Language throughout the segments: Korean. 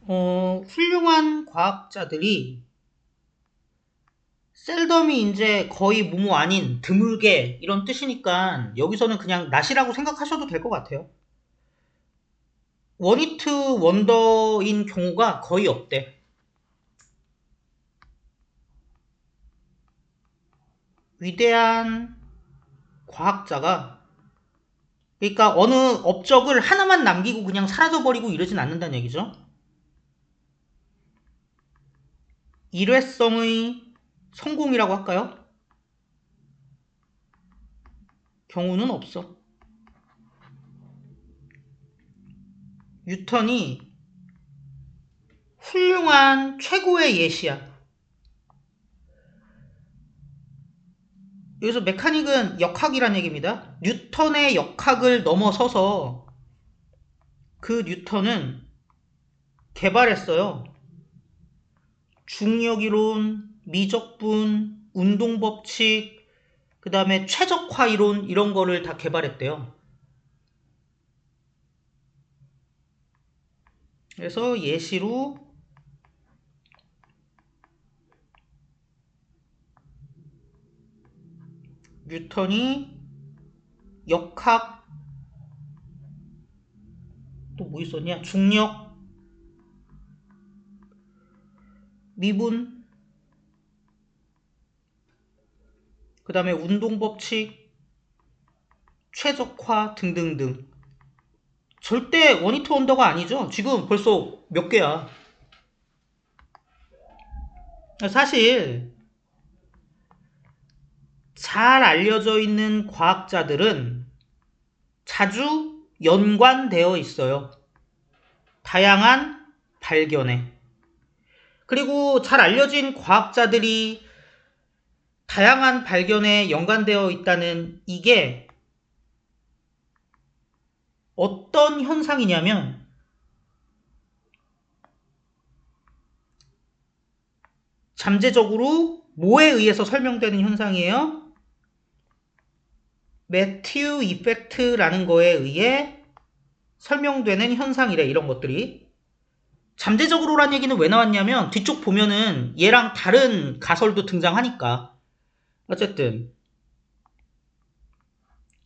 훌륭한 과학자들이 셀덤이 이제 거의 무모 아닌 드물게 이런 뜻이니까 여기서는 그냥 낫이라고 생각하셔도 될 것 같아요. 원히트 원더인 경우가 거의 없대. 위대한 과학자가 그러니까 어느 업적을 하나만 남기고 그냥 사라져버리고 이러진 않는다는 얘기죠. 일회성의 성공이라고 할까요? 경우는 없어. 뉴턴이 훌륭한 최고의 예시야. 여기서 메카닉은 역학이란 얘기입니다. 뉴턴의 역학을 넘어서서 그 뉴턴은 개발했어요. 중력이론, 미적분, 운동법칙, 그 다음에 최적화 이론 이런 거를 다 개발했대요. 그래서 예시로 뉴턴이 역학 또 뭐 있었냐? 중력, 미분, 그 다음에 운동법칙, 최적화 등등등. 절대 원히트 원더가 아니죠. 지금 벌써 몇 개야. 사실 잘 알려져 있는 과학자들은 자주 연관되어 있어요. 다양한 발견에. 그리고 잘 알려진 과학자들이 다양한 발견에 연관되어 있다는 이게 어떤 현상이냐면 잠재적으로 뭐에 의해서 설명되는 현상이에요? 매튜 이펙트라는 거에 의해 설명되는 현상이래. 이런 것들이. 잠재적으로란 얘기는 왜 나왔냐면 뒤쪽 보면은 얘랑 다른 가설도 등장하니까. 어쨌든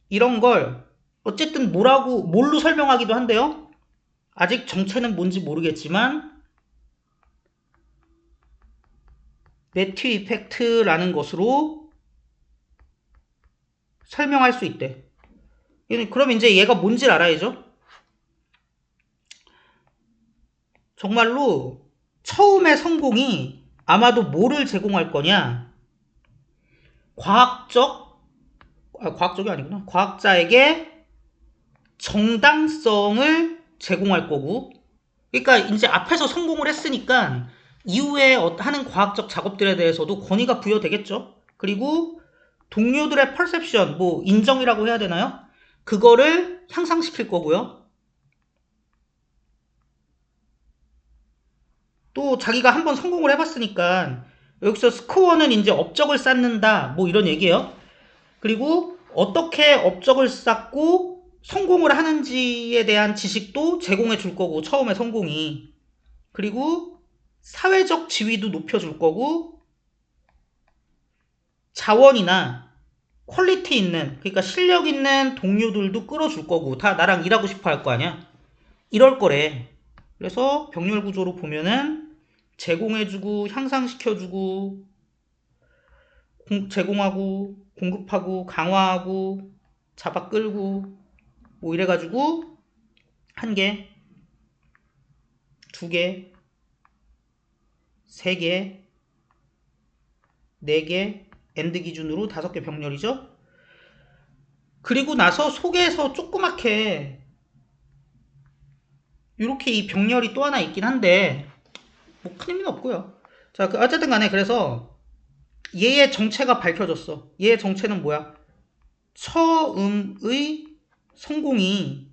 이런 걸 어쨌든 뭘로 설명하기도 한데요. 아직 정체는 뭔지 모르겠지만 매튜 이펙트라는 것으로 설명할 수 있대. 그럼 이제 얘가 뭔지 알아야죠. 정말로 처음의 성공이 아마도 뭐를 제공할 거냐? 과학적이 아니구나. 과학자에게 정당성을 제공할 거고, 그러니까 이제 앞에서 성공을 했으니까 이후에 하는 과학적 작업들에 대해서도 권위가 부여되겠죠. 그리고 동료들의 퍼셉션, 뭐 인정이라고 해야 되나요? 그거를 향상시킬 거고요. 또 자기가 한번 성공을 해봤으니까 여기서 스코어는 이제 업적을 쌓는다, 뭐 이런 얘기예요. 그리고 어떻게 업적을 쌓고 성공을 하는지에 대한 지식도 제공해 줄 거고, 처음에 성공이. 그리고 사회적 지위도 높여줄 거고, 자원이나 퀄리티 있는, 그러니까 실력 있는 동료들도 끌어줄 거고, 다 나랑 일하고 싶어 할 거 아니야? 이럴 거래. 그래서 병렬 구조로 보면은 제공해주고, 향상시켜주고, 제공하고, 공급하고, 강화하고, 잡아 끌고, 뭐 이래가지고, 한 개, 두 개, 세 개, 네 개, 엔드 기준으로 5개 병렬이죠? 그리고 나서 속에서 조그맣게 이렇게 이 병렬이 또 하나 있긴 한데 뭐 큰 의미는 없고요. 자, 어쨌든 간에 그래서 얘의 정체가 밝혀졌어. 얘의 정체는 뭐야? 처음의 성공이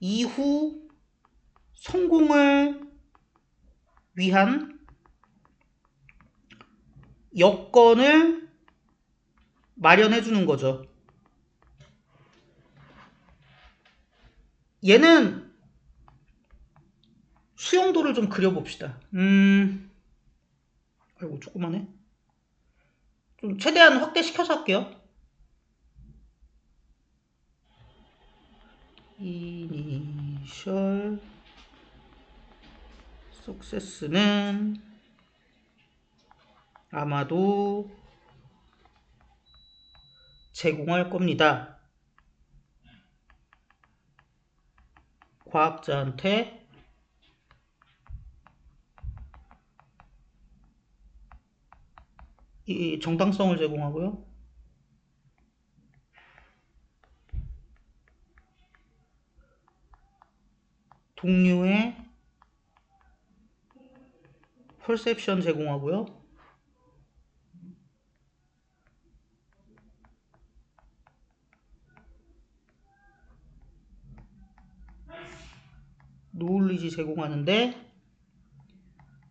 이후 성공을 위한 여건을 마련해 주는 거죠. 얘는 수용도를 좀 그려봅시다. 아이고, 조그만해. 좀 최대한 확대시켜서 할게요. 이니셜 석세스는 아마도 제공할 겁니다. 과학자한테 이 정당성을 제공하고요. 동료의 퍼셉션 제공하고요. 노을리지 제공하는데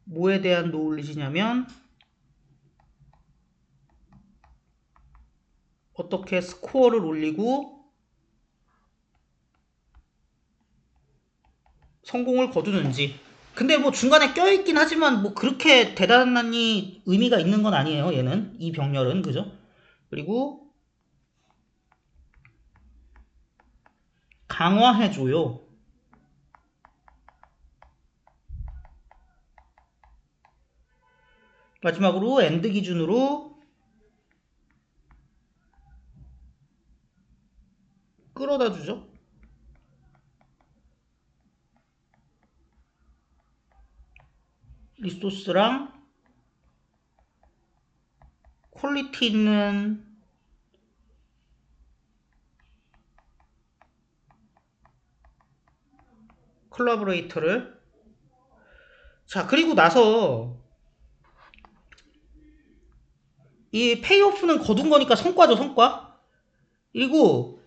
뭐에 대한 노을리지냐면 어떻게 스코어를 올리고 성공을 거두는지. 근데 뭐 중간에 껴있긴 하지만 뭐 그렇게 대단히 의미가 있는 건 아니에요. 얘는 이 병렬은 그죠? 그리고 강화해줘요. 마지막으로 엔드 기준으로 끌어다 주죠. 리소스랑 퀄리티 있는 콜라보레이터를. 자, 그리고 나서 이 페이오프는 거둔 거니까 성과죠, 성과. 그리고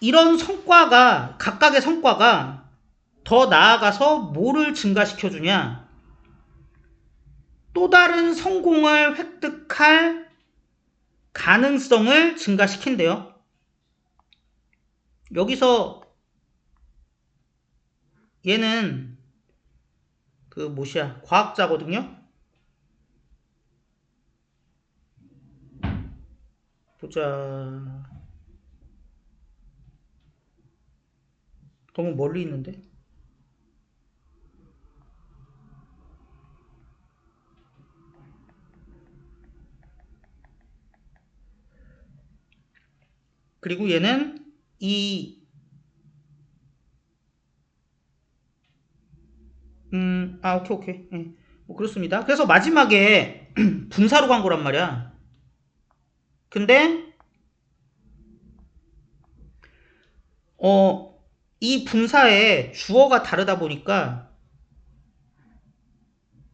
이런 성과가, 각각의 성과가 더 나아가서 뭐를 증가시켜 주냐? 또 다른 성공을 획득할 가능성을 증가시킨대요. 여기서 얘는 그 뭐시야, 과학자거든요. 보자. 너무 멀리 있는데. 그리고 얘는 이 오케이. 예. 뭐 그렇습니다. 그래서 마지막에 분사로 간 거란 말이야. 근데 이 분사의 주어가 다르다 보니까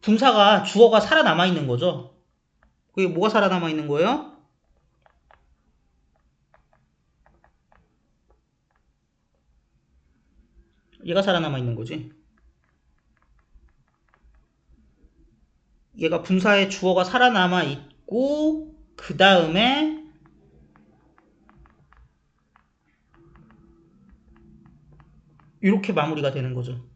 분사가 주어가 살아남아 있는 거죠. 그게 뭐가 살아남아 있는 거예요? 얘가 살아남아 있는 거지. 얘가 분사의 주어가 살아남아 있고 그 다음에 이렇게 마무리가 되는 거죠.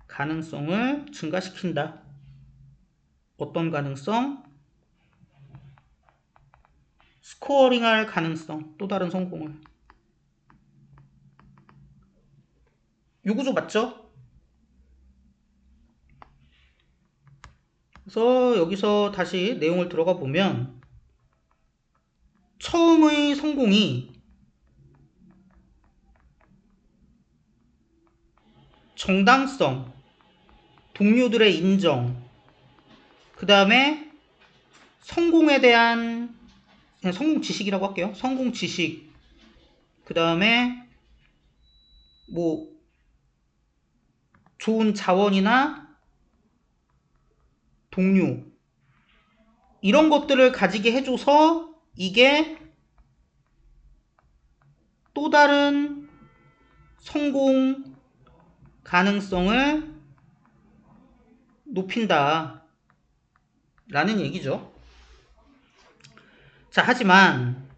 가능성을 증가시킨다. 어떤 가능성? 스코어링할 가능성, 또 다른 성공을. 요 구조 맞죠? 그래서 여기서 다시 내용을 들어가 보면 처음의 성공이 정당성, 동료들의 인정, 그 다음에 성공에 대한, 그냥 성공 지식이라고 할게요. 성공 지식, 그 다음에 뭐 좋은 자원이나 동료, 이런 것들을 가지게 해줘서 이게 또 다른 성공 가능성을 높인다 라는 얘기죠. 자, 하지만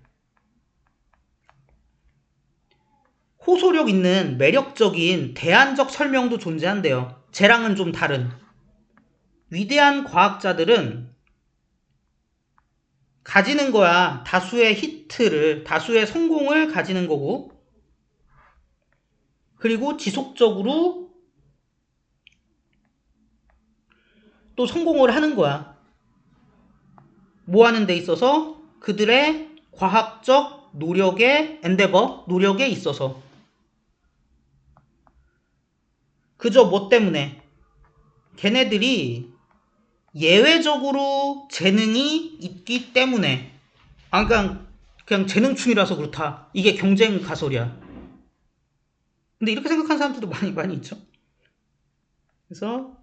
호소력 있는 매력적인 대안적 설명도 존재한대요. 쟤랑은 좀 다른. 위대한 과학자들은 가지는 거야. 다수의 히트를, 다수의 성공을 가지는 거고, 그리고 지속적으로 또 성공을 하는 거야. 뭐 하는 데 있어서? 그들의 과학적 노력의 노력에 있어서. 그저 뭐 때문에? 걔네들이 예외적으로 재능이 있기 때문에. 그냥 재능충이라서 그렇다. 이게 경쟁 가설이야. 근데 이렇게 생각하는 사람들도 많이 있죠. 그래서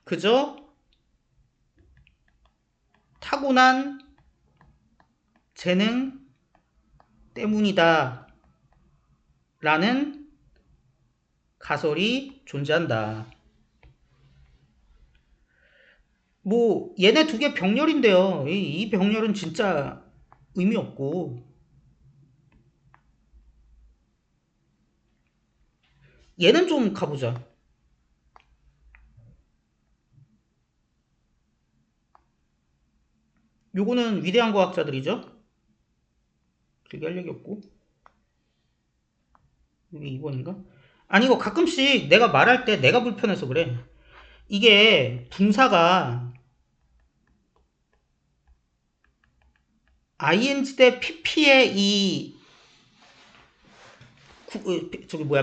그저 타고난 재능 때문이다 라는 가설이 존재한다. 뭐 얘네 두 개 병렬인데요. 이 병렬은 진짜 의미 없고, 얘는 좀 가보자. 요거는 위대한 과학자들이죠. 길게 할 얘기 없고. 이게 2번인가? 아니 이거 가끔씩 내가 말할 때 내가 불편해서 그래. 이게 분사가 ing 대 pp의 이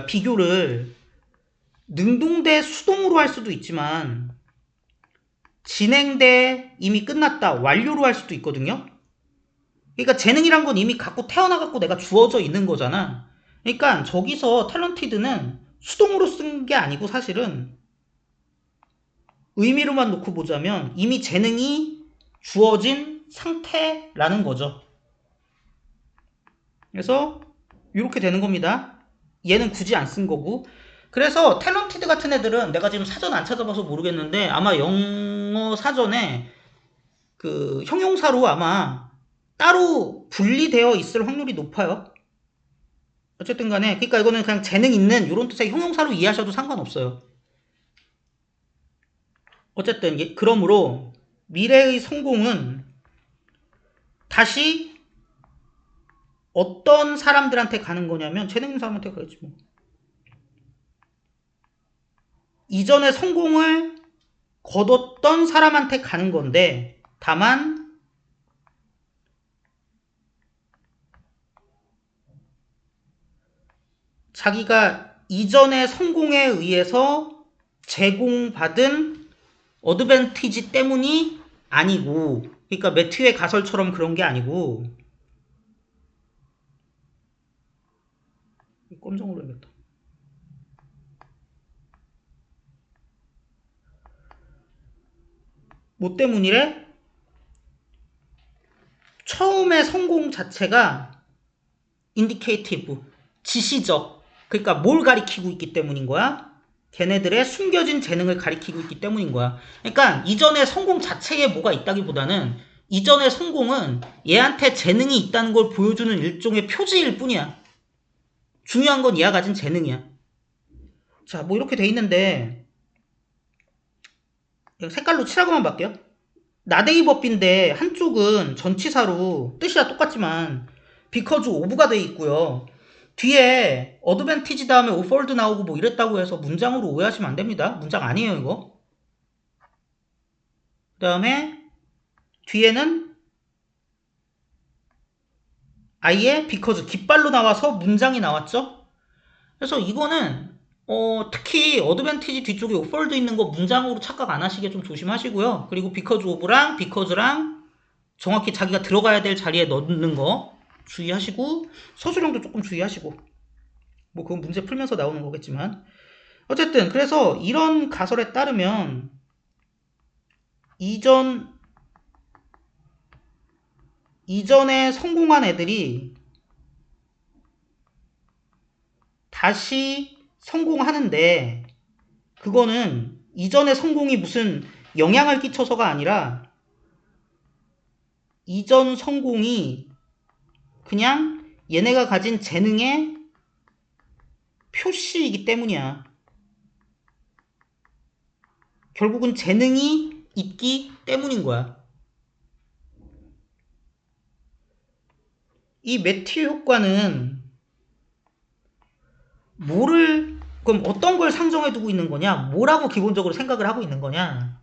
비교를 능동 대 수동으로 할 수도 있지만 진행 대 이미 끝났다 완료로 할 수도 있거든요. 그러니까 재능이란 건 이미 갖고 태어나갖고 내가 주어져 있는 거잖아. 그러니까 저기서 탤런티드는 수동으로 쓴 게 아니고 사실은 의미로만 놓고 보자면 이미 재능이 주어진 상태라는 거죠. 그래서 이렇게 되는 겁니다. 얘는 굳이 안 쓴 거고. 그래서 탤런티드 같은 애들은 내가 지금 사전 안 찾아봐서 모르겠는데 아마 영어 사전에 그 형용사로 아마 따로 분리되어 있을 확률이 높아요. 어쨌든 간에 그러니까 이거는 그냥 재능 있는 이런 뜻의 형용사로 이해하셔도 상관없어요. 어쨌든 그러므로 미래의 성공은 다시 어떤 사람들한테 가는 거냐면 재능 있는 사람한테 가야지 뭐. 이전에 성공을 거뒀던 사람한테 가는 건데 다만 자기가 이전의 성공에 의해서 제공받은 어드밴티지 때문이 아니고, 그러니까 매튜의 가설처럼 그런 게 아니고, 꼼짝으로 해야겠다. 뭐 때문이래? 처음의 성공 자체가 인디케이티브, 지시적, 그러니까 뭘 가리키고 있기 때문인 거야? 걔네들의 숨겨진 재능을 가리키고 있기 때문인 거야. 그러니까 이전의 성공 자체에 뭐가 있다기보다는 이전의 성공은 얘한테 재능이 있다는 걸 보여주는 일종의 표지일 뿐이야. 중요한 건 얘가 가진 재능이야. 자, 뭐 이렇게 돼 있는데 색깔로 칠하고만 볼게요. 나데이 법인데 한쪽은 전치사로 뜻이 다 똑같지만 because of가 돼 있고요. 뒤에 어드밴티지 다음에 offered 나오고 뭐 이랬다고 해서 문장으로 오해하시면 안 됩니다. 문장 아니에요 이거. 그 다음에 뒤에는 아예 because 깃발로 나와서 문장이 나왔죠. 그래서 이거는 특히 어드밴티지 뒤쪽에 offered 있는 거 문장으로 착각 안 하시게 좀 조심하시고요. 그리고 because of랑 because랑 정확히 자기가 들어가야 될 자리에 넣는 거 주의하시고 서술형도 조금 주의하시고 뭐 그건 문제 풀면서 나오는 거겠지만 어쨌든 그래서 이런 가설에 따르면 이전에 성공한 애들이 다시 성공하는데 그거는 이전의 성공이 무슨 영향을 끼쳐서가 아니라 이전 성공이 그냥 얘네가 가진 재능의 표시이기 때문이야. 결국은 재능이 있기 때문인 거야. 이 매튜 효과는 그럼 어떤 걸 상정해 두고 있는 거냐? 뭐라고 기본적으로 생각을 하고 있는 거냐?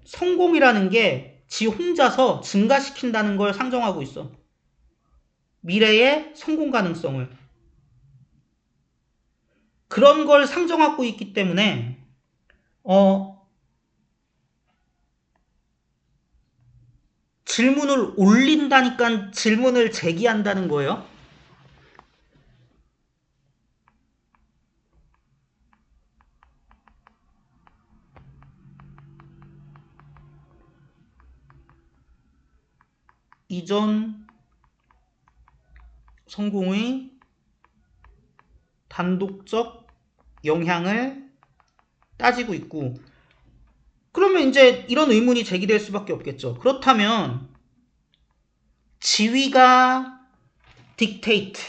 성공이라는 게 지 혼자서 증가시킨다는 걸 상정하고 있어. 미래의 성공 가능성을. 그런 걸 상정하고 있기 때문에 질문을 올린다니까 질문을 제기한다는 거예요. 이전 성공의 단독적 영향을 따지고 있고, 그러면 이제 이런 의문이 제기될 수밖에 없겠죠. 그렇다면 지위가 dictate,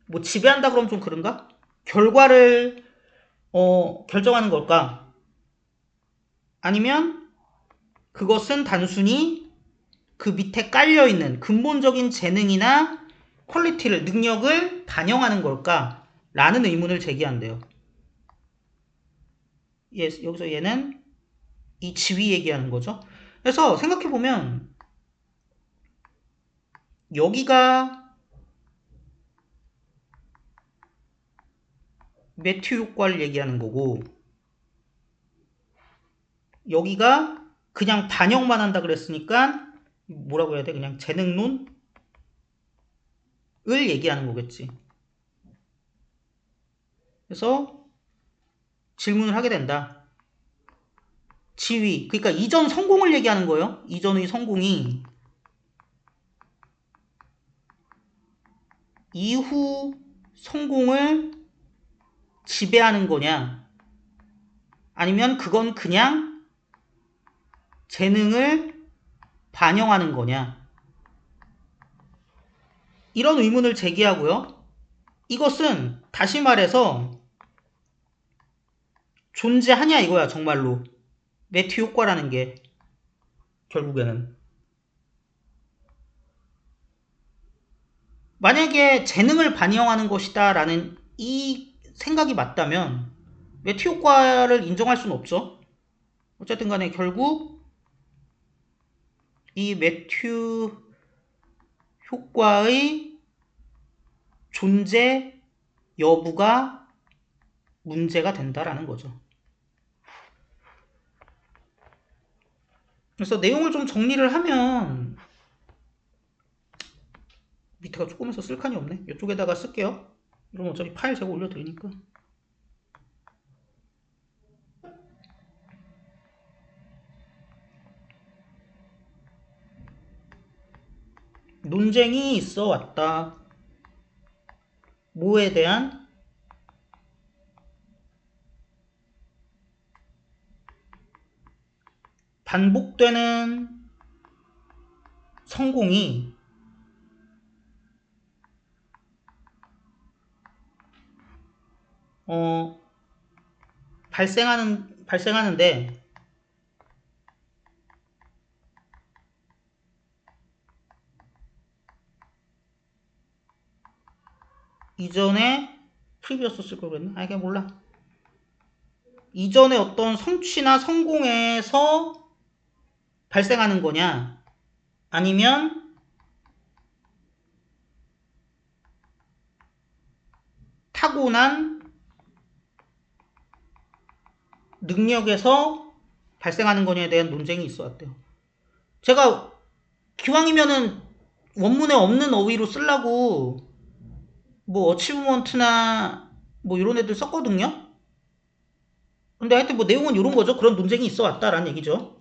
뭐 지배한다 그러면 좀 그런가? 결과를 결정하는 걸까? 아니면 그것은 단순히 그 밑에 깔려있는 근본적인 재능이나 퀄리티를, 능력을 반영하는 걸까? 라는 의문을 제기한대요. 여기서 얘는 이 지위 얘기하는 거죠. 그래서 생각해보면 여기가 매튜 효과를 얘기하는 거고, 여기가 그냥 반영만 한다 그랬으니까 뭐라고 해야 돼? 그냥 재능론을 얘기하는 거겠지. 그래서 질문을 하게 된다. 지위, 그러니까 이전 성공을 얘기하는 거예요. 이전의 성공이 이후 성공을 지배하는 거냐, 아니면 그건 그냥 재능을 반영하는 거냐, 이런 의문을 제기하고요. 이것은 다시 말해서 존재하냐 이거야. 정말로 매튜 효과라는 게 결국에는, 만약에 재능을 반영하는 것이다 라는 이 생각이 맞다면 매튜 효과를 인정할 수는 없죠. 어쨌든 간에 결국 이 매튜 효과의 존재 여부가 문제가 된다라는 거죠. 그래서 내용을 좀 정리를 하면, 밑에가 조금해서 쓸 칸이 없네. 이쪽에다가 쓸게요. 이러면 어차피 파일 제가 올려드리니까. 논쟁이 있어 왔다. 뭐에 대한? 반복되는 성공이 발생하는데 이전에 프리비어스 쓸 걸 그랬나? 그냥 몰라. 이전에 어떤 성취나 성공에서 발생하는 거냐, 아니면 타고난 능력에서 발생하는 거냐에 대한 논쟁이 있어 왔대요. 제가 기왕이면은 원문에 없는 어휘로 쓰려고 뭐 어치브먼트나 뭐 이런 애들 썼거든요. 근데 하여튼 뭐 내용은 이런 거죠. 그런 논쟁이 있어 왔다라는 얘기죠.